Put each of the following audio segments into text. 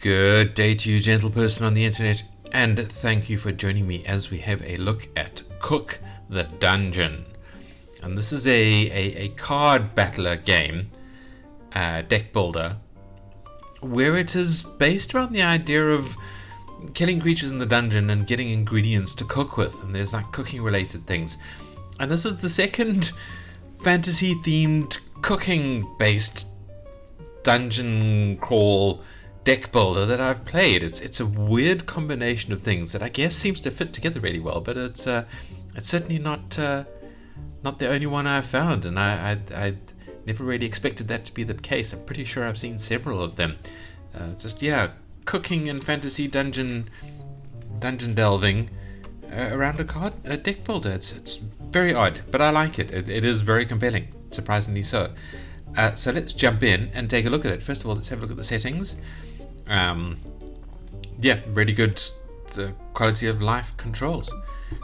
Good day to you, gentle person on the internet, and thank you for joining me as we have a look at Cook the Dungeon. And this is a card battler game, deck builder, where it is based around the idea of killing creatures in the dungeon and getting ingredients to cook with, and there's like cooking related things. And this is the second fantasy themed cooking based dungeon crawl deck builder that I've played. It's a weird combination of things that I guess seems to fit together really well, but it's certainly not the only one I've found, and I never really expected that to be the case. I'm pretty sure I've seen several of them. Cooking and fantasy dungeon delving around a deck builder. It's very odd, but I like it. It is very compelling, surprisingly so. So let's jump in and take a look at it. First of all, let's have a look at the settings. Really good quality of life controls.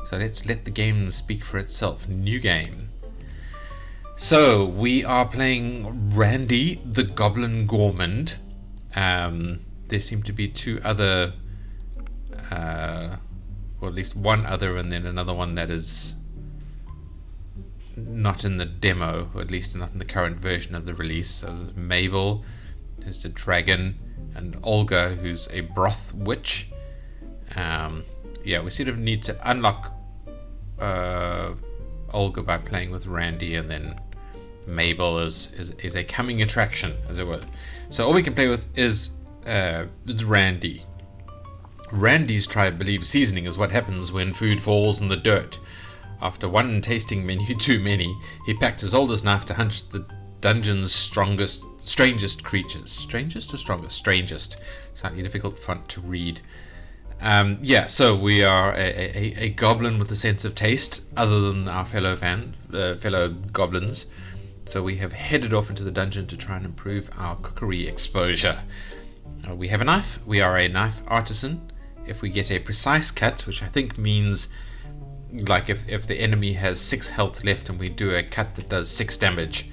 So let's let the game speak for itself. New game. So we are playing Randy the Goblin Gourmand. There seem to be two other, or at least one other, and then another one that is not in the demo, or at least not in the current version of the release. So there's Mabel, there's the dragon, and Olga, who's a broth witch. We sort of need to unlock Olga by playing with Randy, and then Mabel is a coming attraction, as it were. So all we can play with is Randy. Randy's tribe believes seasoning is what happens when food falls in the dirt. After one tasting menu too many, he packed his oldest knife to hunt the dungeon's strangest creatures. Strangest or strongest? Strangest. Slightly difficult font to read. So we are a goblin with a sense of taste, other than our fellow goblins. So we have headed off into the dungeon to try and improve our cookery exposure. We have a knife. We are a knife artisan. If we get a precise cut, which I think means like if the enemy has 6 health left and we do a cut that does 6 damage,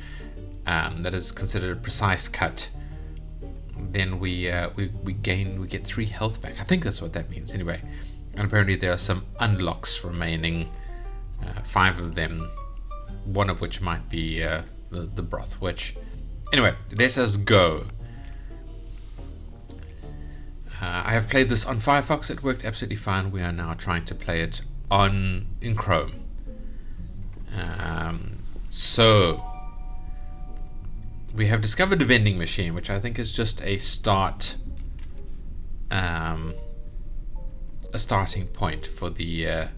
that is considered a precise cut, then we get 3 health back. I think that's what that means anyway. And apparently there are some unlocks remaining, 5 of them, one of which might be the broth witch. Anyway, let us go. I have played this on Firefox. It worked absolutely fine. We are now trying to play it in Chrome. So we have discovered a vending machine, which I think is just a starting point for the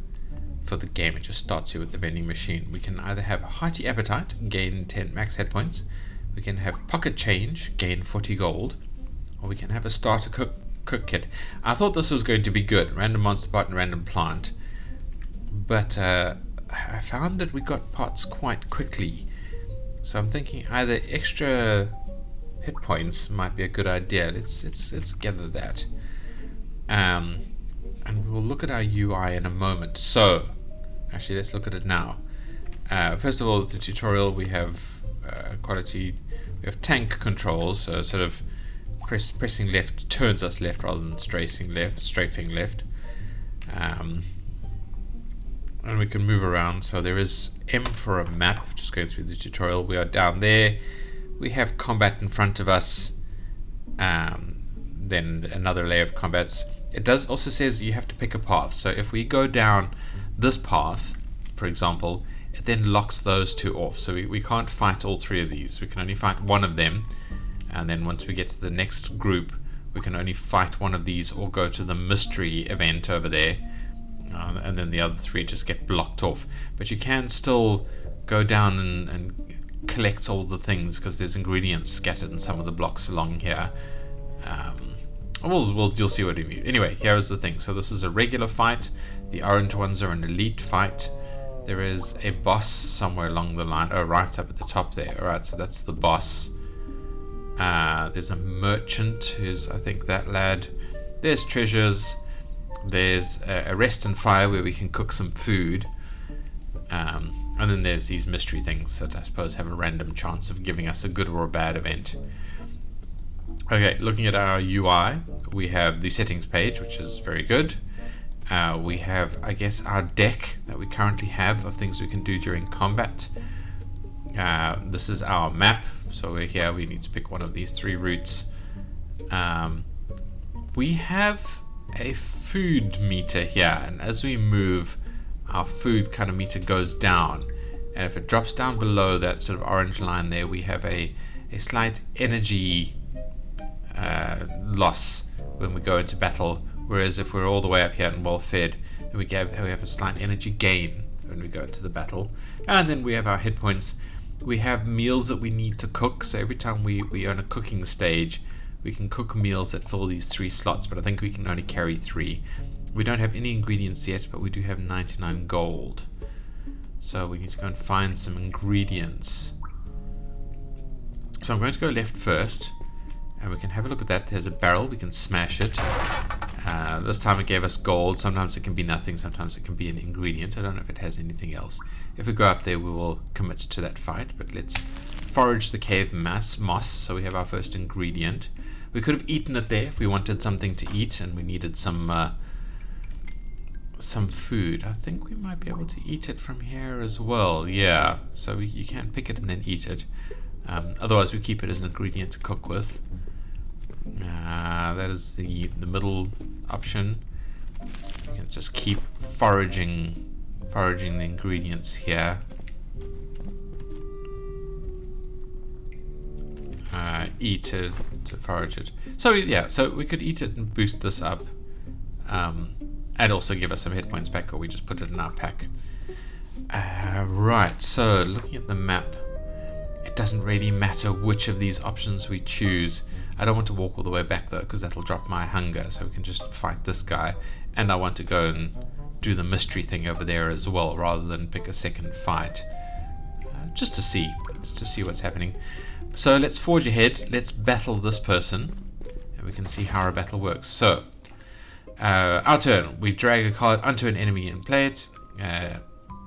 game. It just starts you with the vending machine. We can either have hearty appetite, gain 10 max hit points. We can have pocket change, gain 40 gold, or we can have a starter cook kit. I thought this was going to be good, random monster part and random plant, but I found that we got parts quite quickly. So I'm thinking either extra hit points might be a good idea. Let's gather that, and we'll look at our UI in a moment. So actually, let's look at it now. First of all, the tutorial, we have quality. We have tank controls. So sort of pressing left turns us left rather than strafing left. And we can move around. So there is M for a map. Just going through the tutorial, we are down there. We have combat in front of us, then another layer of combats. It does also says you have to pick a path. So if we go down this path, for example, it then locks those 2 off. So we can't fight all 3 of these. We can only fight one of them, and then once we get to the next group, we can only fight one of these or go to the mystery event over there. And then the other 3 just get blocked off. But you can still go down and collect all the things, because there's ingredients scattered in some of the blocks along here. You'll see what I mean. Anyway, here is the thing. So this is a regular fight. The orange ones are an elite fight. There is a boss somewhere along the line. Oh, right up at the top there. Alright, so that's the boss. There's a merchant who's, I think, that lad. There's treasures. There's a rest and fire where we can cook some food, and then there's these mystery things that I suppose have a random chance of giving us a good or a bad event. Okay, looking at our UI, we have the settings page, which is very good. We have, I guess, our deck that we currently have of things we can do during combat. This is our map, so we're here. We need to pick one of these 3 routes. We have a food meter here, and as we move, our food kind of meter goes down. And if it drops down below that sort of orange line there, we have a slight energy loss when we go into battle. Whereas if we're all the way up here and well fed, then we have a slight energy gain when we go into the battle. And then we have our hit points. We have meals that we need to cook. So every time we own a cooking stage, we can cook meals that fill these 3 slots, but I think we can only carry 3. We don't have any ingredients yet, but we do have 99 gold. So we need to go and find some ingredients. So I'm going to go left first, and we can have a look at that. There's a barrel, we can smash it. This time it gave us gold. Sometimes it can be nothing, sometimes it can be an ingredient. I don't know if it has anything else. If we go up there, we will commit to that fight, but let's forage the cave moss. So we have our first ingredient. We could have eaten it there if we wanted something to eat and we needed some food. I think we might be able to eat it from here as well. Yeah, so you can pick it and then eat it. Otherwise we keep it as an ingredient to cook with. That is the middle option. You can just keep foraging the ingredients here. Eat it to forage it. So yeah, so we could eat it and boost this up, and also give us some hit points back, or we just put it in our pack. Right, so looking at the map, it doesn't really matter which of these options we choose. I don't want to walk all the way back though, because that'll drop my hunger, so we can just fight this guy. And I want to go and do the mystery thing over there as well, rather than pick a second fight, just to see what's happening. So let's forge ahead, let's battle this person, and we can see how our battle works. So our turn, we drag a card onto an enemy and play it.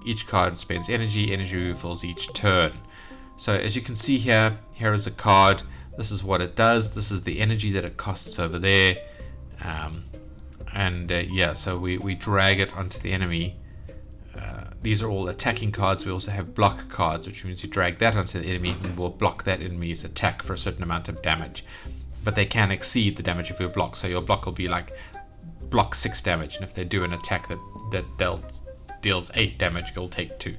Each card spends energy refills each turn. So as you can see here is a card. This is what it does. This is the energy that it costs over there. Yeah, so we drag it onto the enemy. These are all attacking cards. We also have block cards, which means you drag that onto the enemy and will block that enemy's attack for a certain amount of damage. But they can exceed the damage of your block. So your block will be like block 6 damage, and if they do an attack that deals 8 damage, you'll take 2.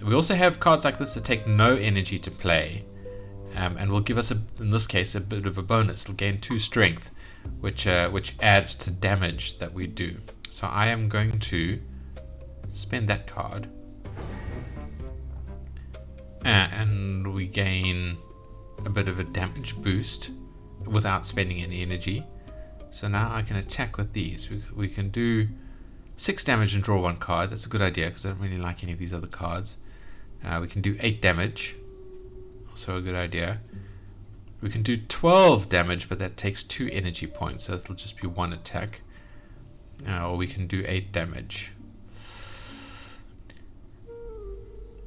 We also have cards like this that take no energy to play, and will give us, in this case, a bit of a bonus. It'll gain 2 strength, which adds to damage that we do. So I am going to spend that card, and we gain a bit of a damage boost without spending any energy. So now I can attack with these. We can do 6 damage and draw 1 card. That's a good idea, because I don't really like any of these other cards. We can do 8 damage, also a good idea. We can do 12 damage, but that takes 2 energy points, so it'll just be 1 attack. Or we can do 8 damage.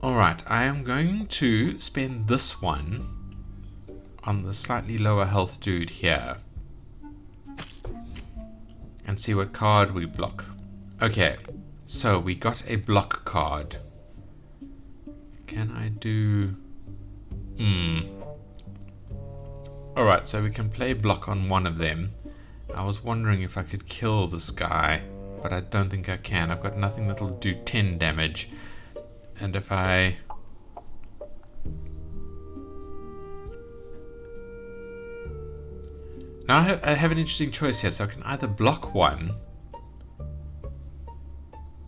Alright, I am going to spend this one on the slightly lower health dude here, and see what card we block. Okay, so we got a block card. Can I do... Alright, so we can play block on one of them. I was wondering if I could kill this guy, but I don't think I can. I've got nothing that'll do 10 damage. And if I... Now I have an interesting choice here, so I can either block one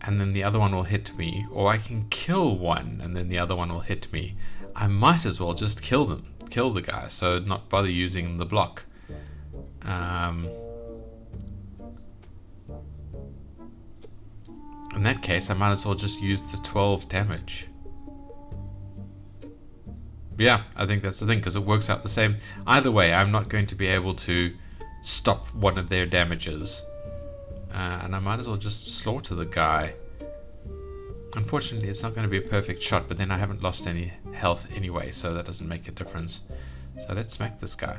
and then the other one will hit me, or I can kill one and then the other one will hit me. I might as well just kill the guy, so not bother using the block. In that case, I might as well just use the 12 damage. Yeah, I think that's the thing, because it works out the same. Either way, I'm not going to be able to stop one of their damages. And I might as well just slaughter the guy. Unfortunately, it's not going to be a perfect shot, but then I haven't lost any health anyway, so that doesn't make a difference. So let's smack this guy.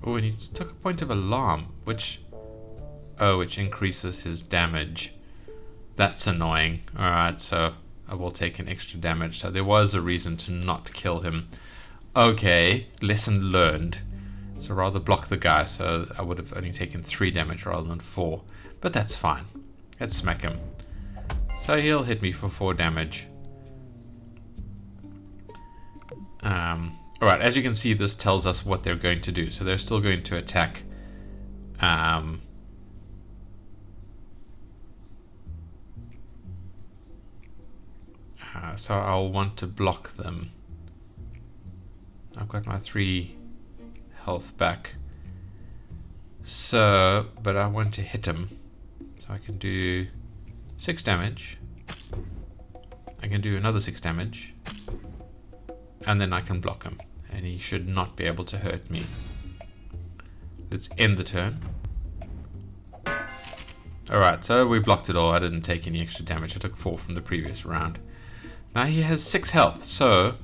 Oh, and he took a point of alarm, which increases his damage. That's annoying. Alright, so I will take an extra damage. So there was a reason to not kill him. Okay, lesson learned. So rather block the guy, so I would have only taken 3 damage rather than 4. But that's fine. Let's smack him. So he'll hit me for 4 damage. Alright, as you can see, this tells us what they're going to do. So they're still going to attack. So I'll want to block them. I've got my 3 health back. So, but I want to hit him. So I can do 6 damage. I can do another 6 damage. And then I can block him. And he should not be able to hurt me. Let's end the turn. Alright, so we blocked it all. I didn't take any extra damage. I took 4 from the previous round. Now he has 6 health, so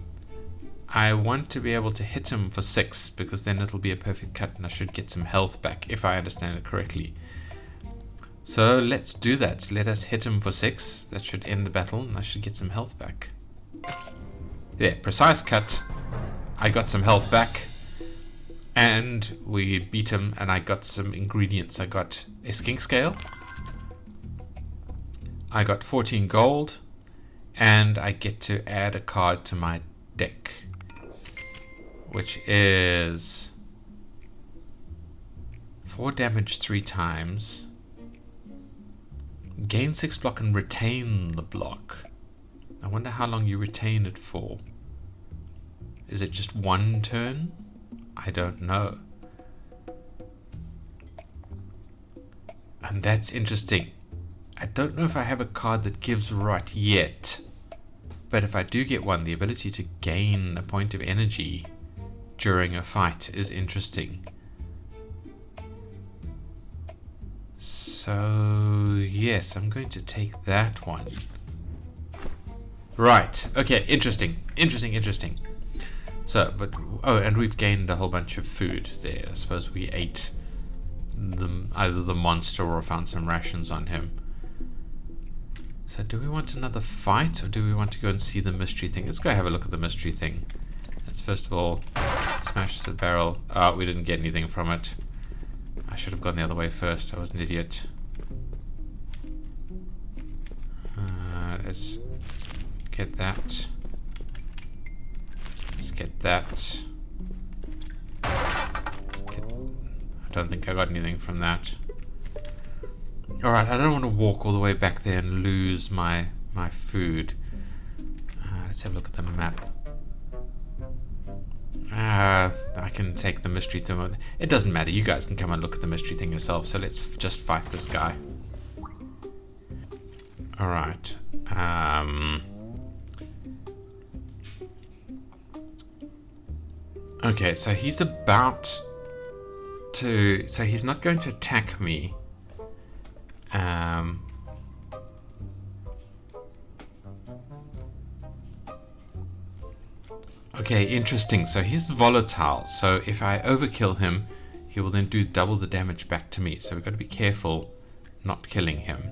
I want to be able to hit him for 6, because then it'll be a perfect cut and I should get some health back, if I understand it correctly. So let's do that. Let us hit him for 6. That should end the battle and I should get some health back. There, precise cut. I got some health back. And we beat him and I got some ingredients. I got a skink scale. I got 14 gold. And I get to add a card to my deck, which is 4 damage 3 times, gain 6 block and retain the block. I wonder how long you retain it for. Is it just 1 turn? I don't know. And that's interesting. I don't know if I have a card that gives right yet. But if I do get one, the ability to gain a point of energy during a fight is interesting. So, yes, I'm going to take that one. Right, okay, interesting. So, but, oh, and we've gained a whole bunch of food there. I suppose we ate either the monster or found some rations on him. So do we want another fight, or do we want to go and see the mystery thing? Let's go have a look at the mystery thing. Let's first of all smash the barrel. Oh, we didn't get anything from it. I should have gone the other way first. I was an idiot. Let's get that. Let's get that. I don't think I got anything from that. Alright, I don't want to walk all the way back there and lose my food. Let's have a look at the map. I can take the mystery thing. It doesn't matter. You guys can come and look at the mystery thing yourself. So let's just fight this guy. Alright. Okay, so he's about to... So he's not going to attack me. Okay, interesting. So he's volatile. So if I overkill him, he will then do double the damage back to me. So we've got to be careful not killing him.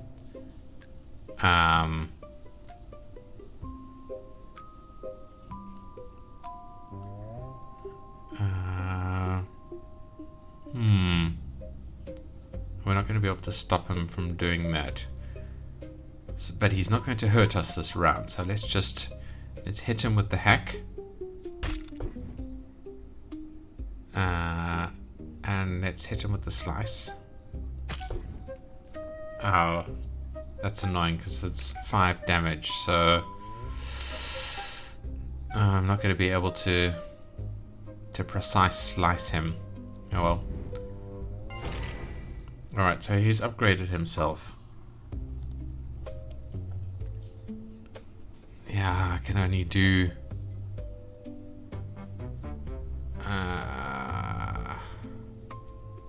We're not going to be able to stop him from doing that. So, but he's not going to hurt us this round. So let's hit him with the hack. And let's hit him with the slice. Oh, that's annoying because it's 5 damage. So I'm not going to be able to precise slice him. Oh well. Alright, so he's upgraded himself. Yeah, I can only do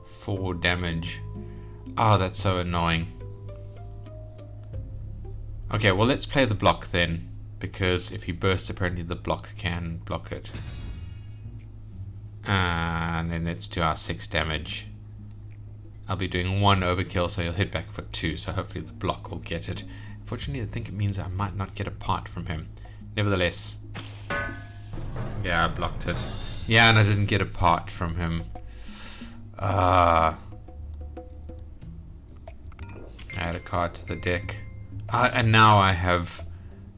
4 damage. Oh, that's so annoying. Okay, well let's play the block then, because if he bursts, apparently the block can block it. And then let's do our 6 damage. I'll be doing 1 overkill, so he'll hit back for 2, so hopefully the block will get it. Fortunately, I think it means I might not get a part from him. Nevertheless, yeah, I blocked it. Yeah, and I didn't get a part from him. Add a card to the deck. And now I have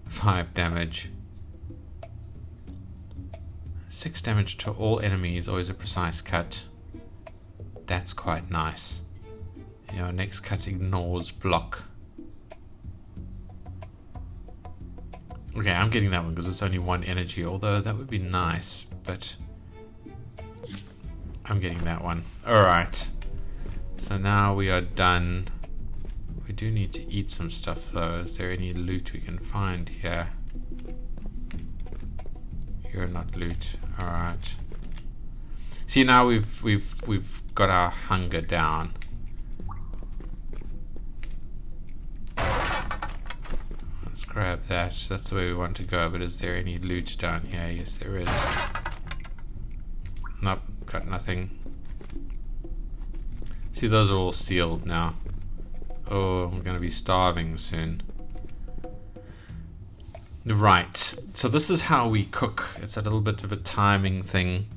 5 damage. 6 damage to all enemies, always a precise cut. That's quite nice. Our next cut ignores block. Okay, I'm getting that one because it's only 1 energy, although that would be nice, but I'm getting that one. Alright. So now we are done. We do need to eat some stuff though. Is there any loot we can find here? You're not loot. Alright. See, now we've got our hunger down. Let's grab that. That's the way we want to go, but is there any loot down here? Yes, there is. Nope, got nothing. See, those are all sealed now. Oh, I'm gonna be starving soon. Right, so this is how we cook. It's a little bit of a timing thing.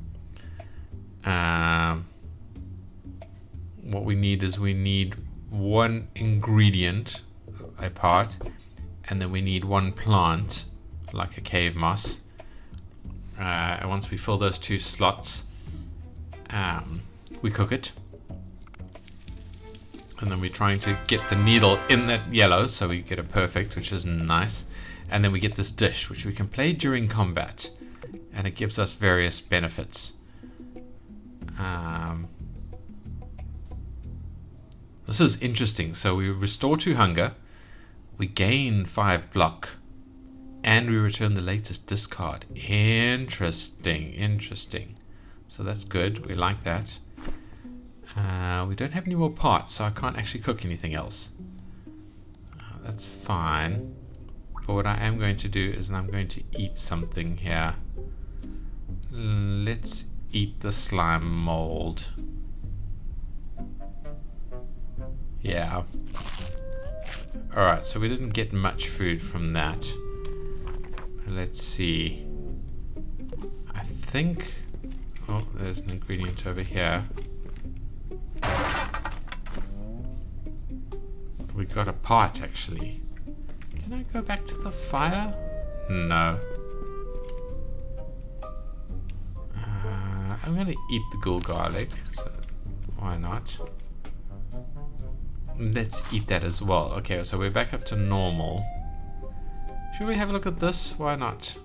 What we need is we need 1 ingredient, a part, and then we need 1 plant, like a cave moss. And once we fill those 2 slots, we cook it. And then we're trying to get the needle in that yellow, so we get it perfect, which is nice. And then we get this dish, which we can play during combat, and it gives us various benefits. This is interesting. So we restore 2 hunger, we gain 5 block, and we return the latest discard. Interesting, interesting. So that's good. We like that. We don't have any more parts, so I can't actually cook anything else. That's fine. But what I am going to do is I'm going to eat something here. Let's eat the slime mold. Yeah. Alright, so we didn't get much food from that. Let's see. I think... Oh, there's an ingredient over here. We got a part, actually. Can I go back to the fire? No. I'm gonna eat the ghoul garlic, so why not? Let's eat that as well. Okay, so we're back up to normal. Should we have a look at this? Why not?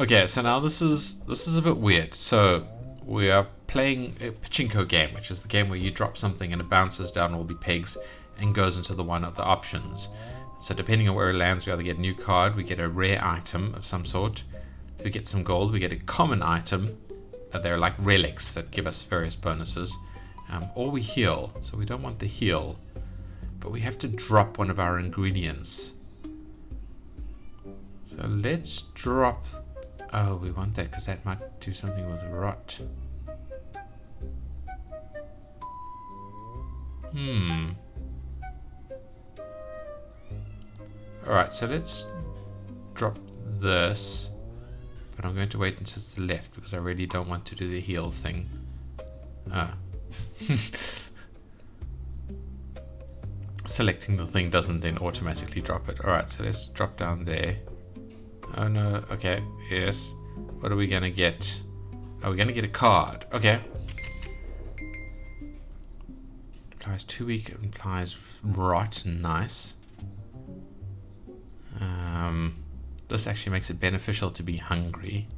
Okay, so now this is a bit weird. So we are playing a pachinko game, which is the game where you drop something and it bounces down all the pegs and goes into the one of the options. So depending on where it lands, we either get a new card, we get a rare item of some sort, we get some gold, we get a common item. They're like relics that give us various bonuses. Or we heal. So we don't want the heal, but we have to drop one of our ingredients. So let's drop... Oh, we want that because that might do something with rot. Alright, so let's drop this. But I'm going to wait until it's the left because I really don't want to do the heal thing. Selecting the thing doesn't then automatically drop it. Alright, so let's drop down there. Oh no, okay, yes. What are we gonna get? Oh, we're gonna get a card. Okay. Implies 2 week, implies rot. Nice. This actually makes it beneficial to be hungry.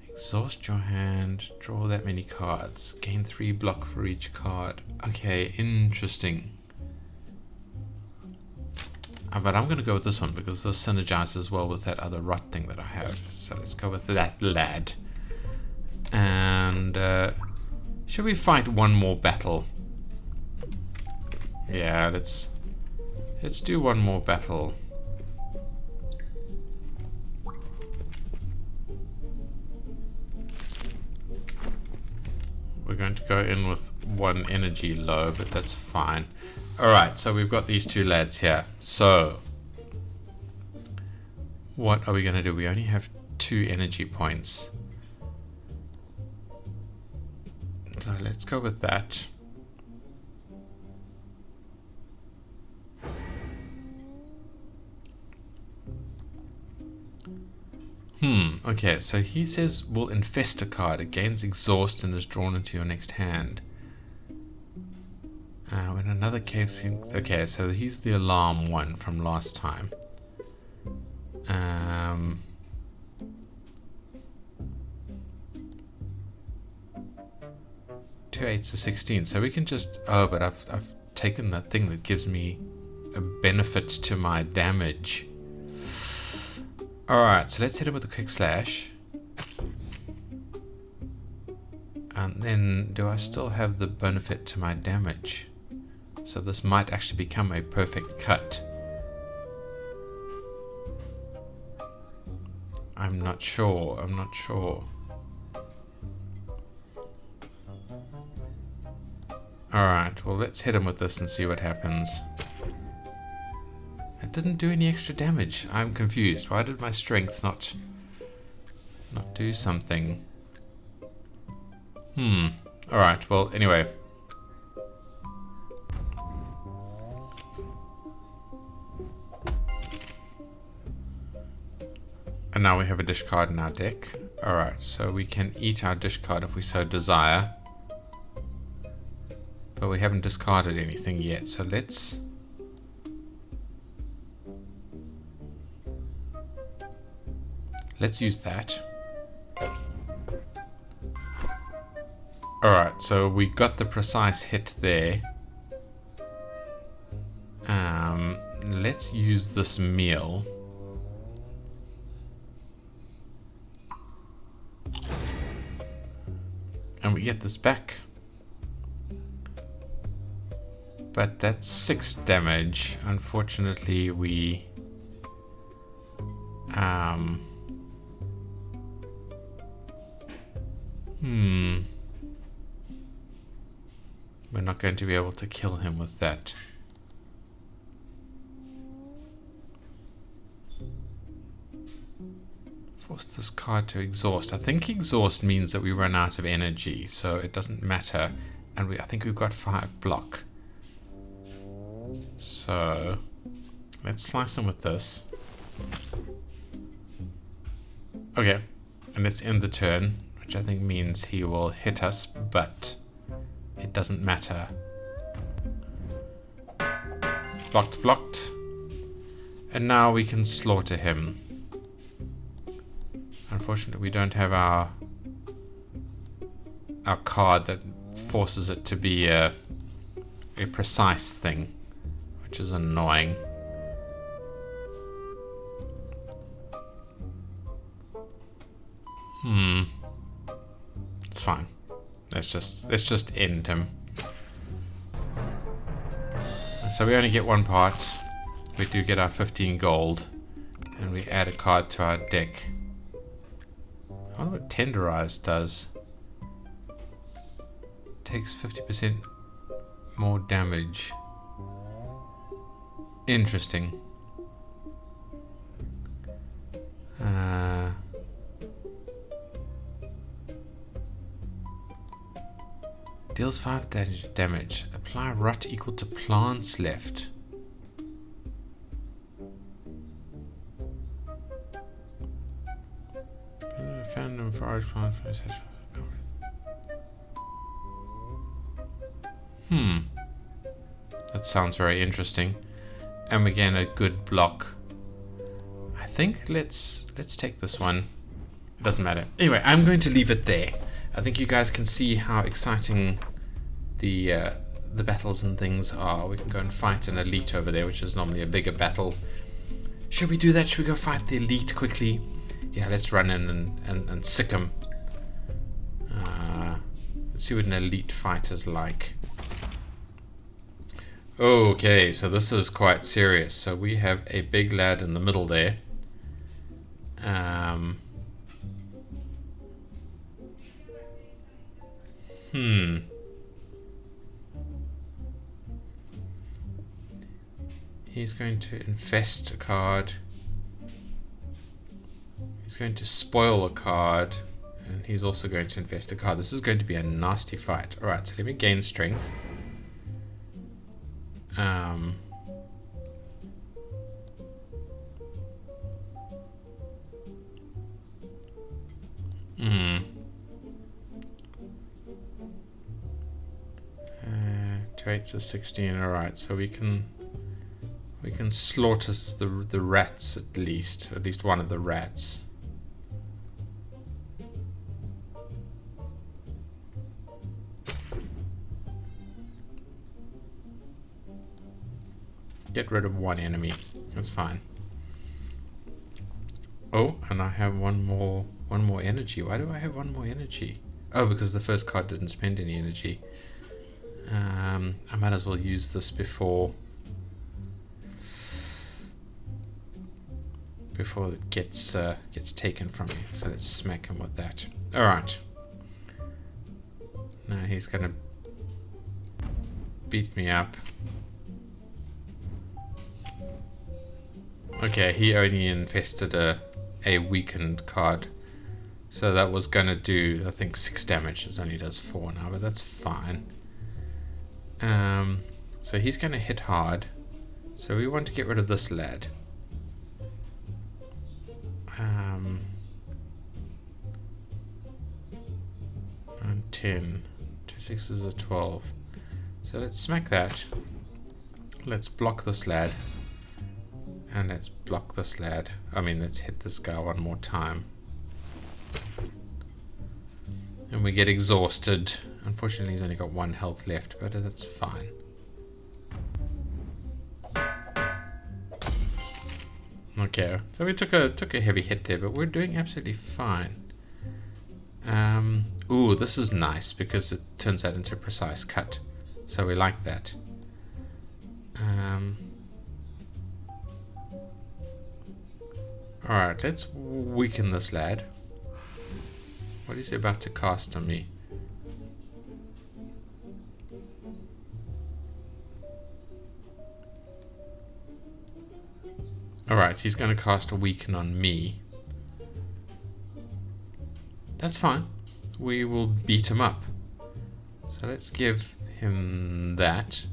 Exhaust your hand, draw that many cards, gain 3 block for each card. Okay, interesting. But I'm going to go with this one because this synergizes well with that other rot thing that I have. So let's go with that lad. And should we fight one more battle? Yeah, let's Let's do one more battle. We're going to go in with one energy low, but that's fine. Alright, so we've got these two lads here. So, what are we going to do? We only have 2 energy points. So let's go with that. Okay, so he says will infest a card. It gains exhaust and is drawn into your next hand. When another case... Okay, so he's the alarm one from last time. 2 8s to 16. So we can just... Oh, but I've taken that thing that gives me a benefit to my damage. Alright, so let's hit him with a quick slash. And then, do I still have the benefit to my damage? So this might actually become a perfect cut. I'm not sure. Alright, well let's hit him with this and see what happens. It didn't do any extra damage. I'm confused. Why did my strength not do something? Alright, well anyway. And now we have a discard in our deck. Alright, so we can eat our discard if we so desire. But we haven't discarded anything yet, so let's use that. Alright, so we got the precise hit there. Let's use this meal. And we get this back. But that's 6 damage. Unfortunately, we... We're not going to be able to kill him with that. Force this card to exhaust. I think exhaust means that we run out of energy, so it doesn't matter. And I think we've got 5 block. So let's slice him with this. Okay, and let's end the turn, which I think means he will hit us, but it doesn't matter. Blocked. And now we can slaughter him. Unfortunately, we don't have our card that forces it to be a precise thing, which is annoying. It's fine. Let's just end him. So we only get 1 part. We do get our 15 gold, and we add a card to our deck. I wonder what Tenderize does. Takes 50% more damage. Interesting. Deals 5 damage. Apply rot equal to plants left. Found in forest plants. That sounds very interesting. And again, a good block. I think let's take this one. It doesn't matter. Anyway, I'm going to leave it there. I think you guys can see how exciting the battles and things are. We can go and fight an elite over there, which is normally a bigger battle. Should we do that? Should we go fight the elite quickly? Yeah, let's run in and sick them. Let's see what an elite fight is like. Okay, so this is quite serious. So we have a big lad in the middle there. Hmm. He's going to infest a card. He's going to spoil a card. And he's also going to invest a card. This is going to be a nasty fight. Alright, so let me gain strength. Two eights is 16. Alright, so we can slaughter the rats at least one of the rats. Get rid of one enemy. That's fine. Oh, and I have one more energy. Why do I have one more energy? Oh, because the first card didn't spend any energy. I might as well use this before it gets taken from me. So let's smack him with that. All right. Now he's gonna beat me up. Okay, he only infested a weakened card. So that was gonna do, I think, 6 damage. It only does 4 now, but that's fine. So he's gonna hit hard. So we want to get rid of this lad. 10. 2 6s are 12. So let's smack that. Let's block this lad. And let's block this lad. I mean, let's hit this guy one more time. And we get exhausted. Unfortunately, he's only got 1 health left, but that's fine. Okay, so we took a heavy hit there, but we're doing absolutely fine. Ooh, this is nice because it turns out into a precise cut. So we like that. Alright, let's weaken this lad. What is he about to cast on me? Alright, he's going to cast a weaken on me. That's fine. We will beat him up. So let's give him that,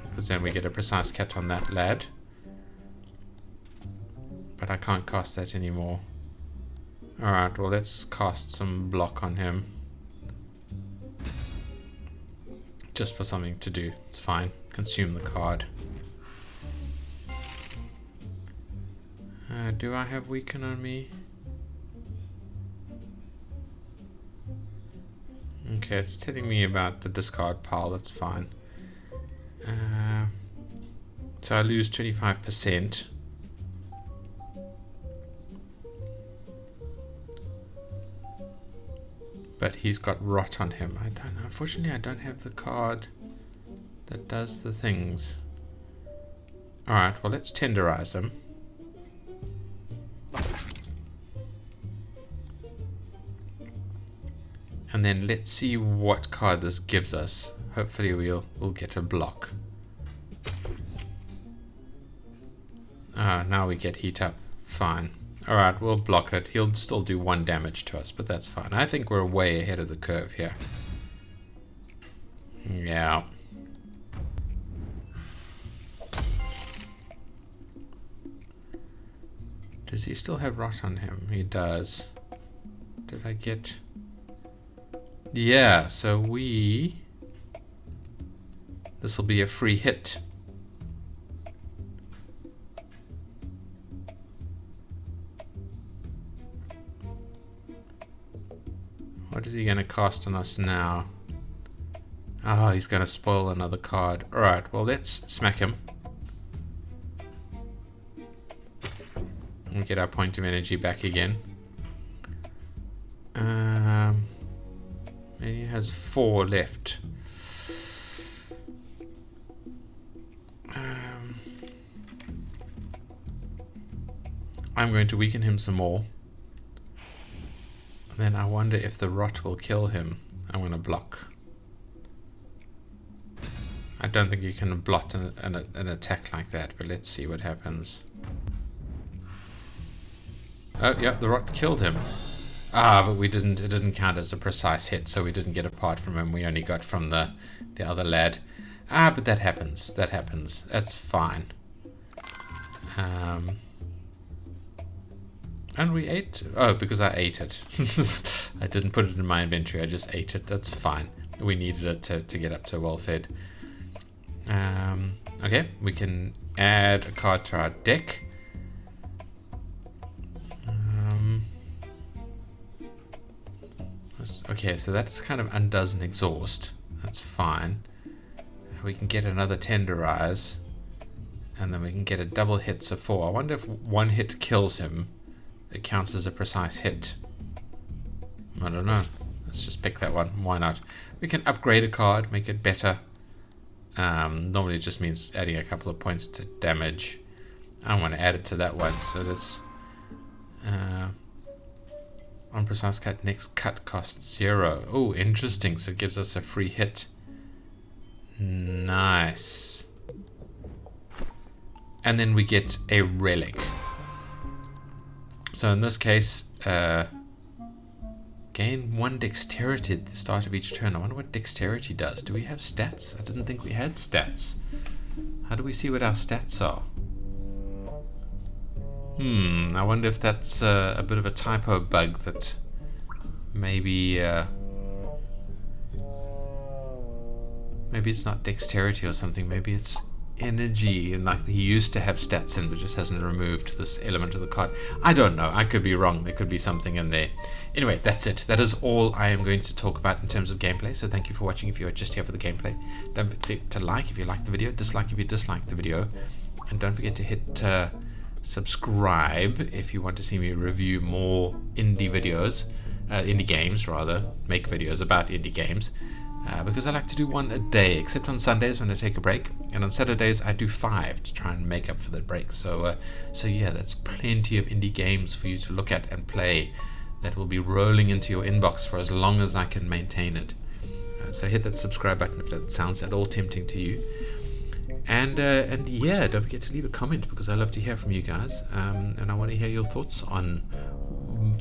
because then we get a precise cut on that lad. But I can't cast that anymore. Alright, well, let's cast some block on him. Just for something to do. It's fine. Consume the card. Do I have weaken on me? Okay, it's telling me about the discard pile. That's fine. So I lose 25%. But he's got rot on him. Unfortunately, I don't have the card that does the things. Alright, well, let's tenderize him. And then let's see what card this gives us. Hopefully we'll get a block. Now we get heat up. Fine. Alright, we'll block it. He'll still do 1 damage to us, but that's fine. I think we're way ahead of the curve here. Yeah. Does he still have rot on him? He does. Did I get... Yeah, so this will be a free hit. What is he going to cast on us now? Oh, he's going to spoil another card. Alright, well, let's smack him. And get our point of energy back again. And he has 4 left. I'm going to weaken him some more. And then I wonder if the rot will kill him. I'm going to block. I don't think you can blot an attack like that, but let's see what happens. Oh, yeah, the rot killed him. Ah, but it didn't count as a precise hit, so we didn't get a part from him. We only got from the other lad. Ah, but that happens. That happens. That's fine. And we ate... Oh, because I ate it. I didn't put it in my inventory. I just ate it. That's fine. We needed it to get up to well-fed. Okay, we can add a card to our deck. Okay, so that's kind of undoes an exhaust. That's fine. We can get another tenderize, and then we can get a double hit, so 4. I wonder if one hit kills him, it counts as a precise hit. I don't know. Let's just pick that one. Why not? We can upgrade a card, make it better. Normally it just means adding a couple of points to damage. I want to add it to that one, so that's on precise cut, next cut costs 0. Oh, interesting. So it gives us a free hit. Nice. And then we get a relic. So in this case, gain 1 dexterity at the start of each turn. I wonder what dexterity does. Do we have stats? I didn't think we had stats. How do we see what our stats are? I wonder if that's a bit of a typo bug that maybe maybe it's not dexterity or something. Maybe it's energy, and like he used to have stats in but just hasn't removed this element of the card. I don't know. I could be wrong. There could be something in there. Anyway, that's it. That is all I am going to talk about in terms of gameplay. So thank you for watching if you are just here for the gameplay. Don't forget to like if you like the video, dislike if you dislike the video, and don't forget to hit subscribe if you want to see me review more indie videos, indie games rather, make videos about indie games, because I like to do one a day, except on Sundays when I take a break, and on Saturdays I do 5 to try and make up for that break. So yeah, that's plenty of indie games for you to look at and play that will be rolling into your inbox for as long as I can maintain it. So hit that subscribe button if that sounds at all tempting to you. And yeah, don't forget to leave a comment, because I love to hear from you guys, and I want to hear your thoughts on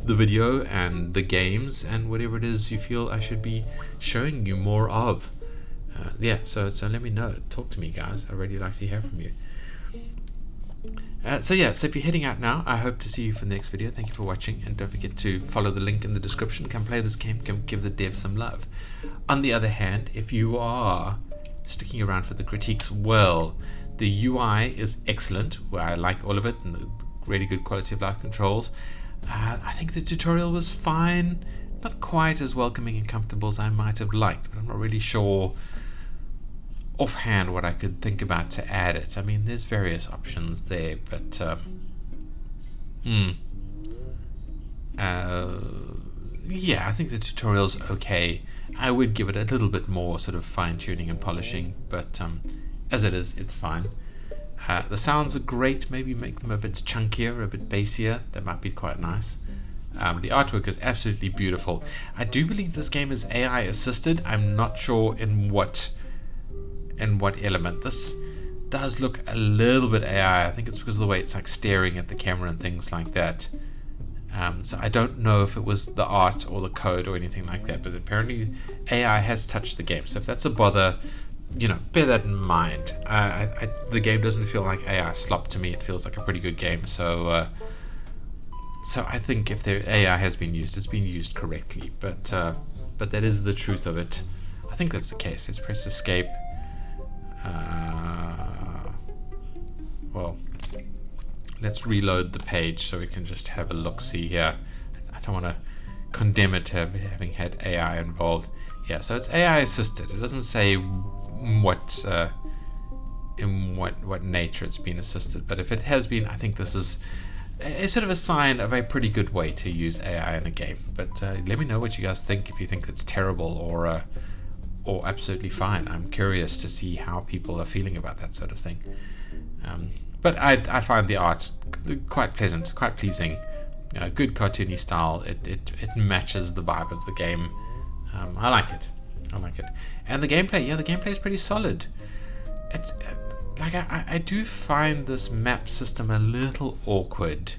the video and the games and whatever it is you feel I should be showing you more of. Yeah, so let me know. Talk to me, guys. I really like to hear from you. So yeah, so if you're heading out now, I hope to see you for the next video. Thank you for watching, and don't forget to follow the link in the description. Come play this game, come give the dev some love. On the other hand, if you are sticking around for the critiques, well, the UI is excellent. I like all of it, and the really good quality of life controls. I think the tutorial was fine, not quite as welcoming and comfortable as I might have liked, but I'm not really sure offhand what I could think about to add it. I mean, there's various options there, but yeah, I think the tutorial's okay. I would give it a little bit more sort of fine-tuning and polishing, but as it is, it's fine. The sounds are great. Maybe make them a bit chunkier, a bit bassier. That might be quite nice. The artwork is absolutely beautiful. I do believe this game is AI assisted. I'm not sure in what element. This does look a little bit AI. I think it's because of the way it's like staring at the camera and things like that. So I don't know if it was the art or the code or anything like that, but apparently AI has touched the game. So if that's a bother, you know, bear that in mind. The game doesn't feel like AI slop to me. It feels like a pretty good game. So so I think if the AI has been used, it's been used correctly. But that is the truth of it. I think that's the case. Let's press escape. Well, let's reload the page so we can just have a look-see here. I don't want to condemn it to having had AI involved. Yeah, so it's AI assisted. It doesn't say what in what nature it's been assisted, but if it has been, I think this is a sort of a sign of a pretty good way to use AI in a game. But let me know what you guys think, if you think it's terrible or absolutely fine. I'm curious to see how people are feeling about that sort of thing. But I find the art quite pleasant, quite pleasing. Good cartoony style. It matches the vibe of the game. I like it. And the gameplay, the gameplay is pretty solid. It's like I do find this map system a little awkward.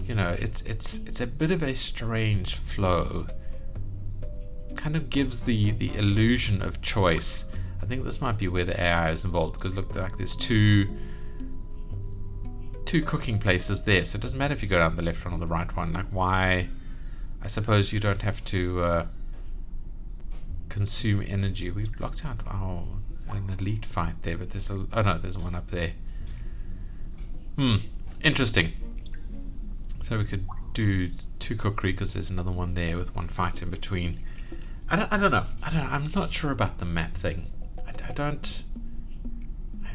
It's a bit of a strange flow. Kind of gives the illusion of choice. I think this might be where the AI is involved, because look, like there's two cooking places there, so it doesn't matter if you go down the left one or the right one. Like, why? I suppose you don't have to consume energy. We've blocked out an elite fight there, but there's there's one up there. Interesting. So we could do 2 cookery, because there's another one there with 1 fight in between. I don't know. I'm not sure about the map thing.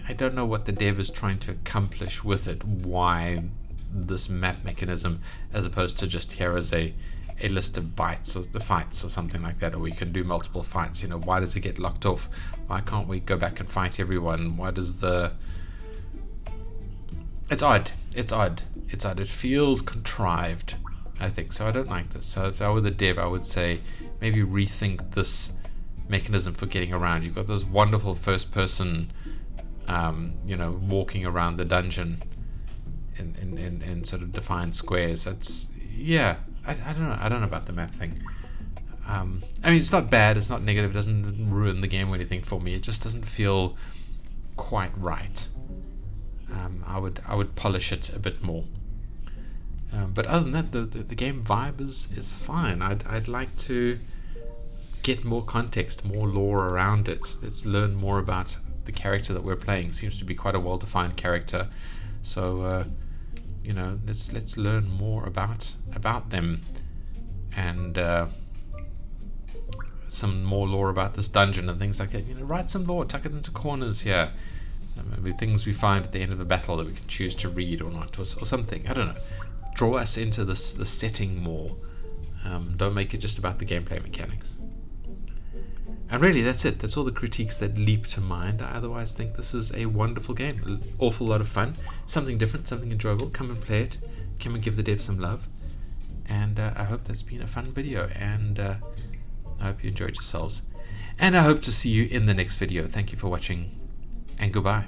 I don't know what the dev is trying to accomplish with it. Why this map mechanism, as opposed to just here as a list of fights or something like that, or we can do multiple fights. Why does it get locked off? Why can't we go back and fight everyone? Why does It's odd. It feels contrived, I think. So I don't like this. So if I were the dev, I would say maybe rethink this mechanism for getting around. You've got this wonderful first person, walking around the dungeon in sort of defined squares. I don't know. I don't know about the map thing. It's not bad. It's not negative. It doesn't ruin the game or anything for me. It just doesn't feel quite right. I would polish it a bit more. But other than that, the game vibe is fine. I'd like to get more context, more lore around it. Let's learn more about the character that we're playing. Seems to be quite a well-defined character. So let's learn more about them, and some more lore about this dungeon and things like that. Write some lore, tuck it into corners here. Maybe things we find at the end of a battle that we can choose to read or not, or something. I don't know. Draw us into the setting more. Don't make it just about the gameplay mechanics. And really, that's it. That's all the critiques that leap to mind. I otherwise think this is a wonderful game. An awful lot of fun. Something different, something enjoyable. Come and play it. Come and give the dev some love. And I hope that's been a fun video. And I hope you enjoyed yourselves. And I hope to see you in the next video. Thank you for watching. And goodbye.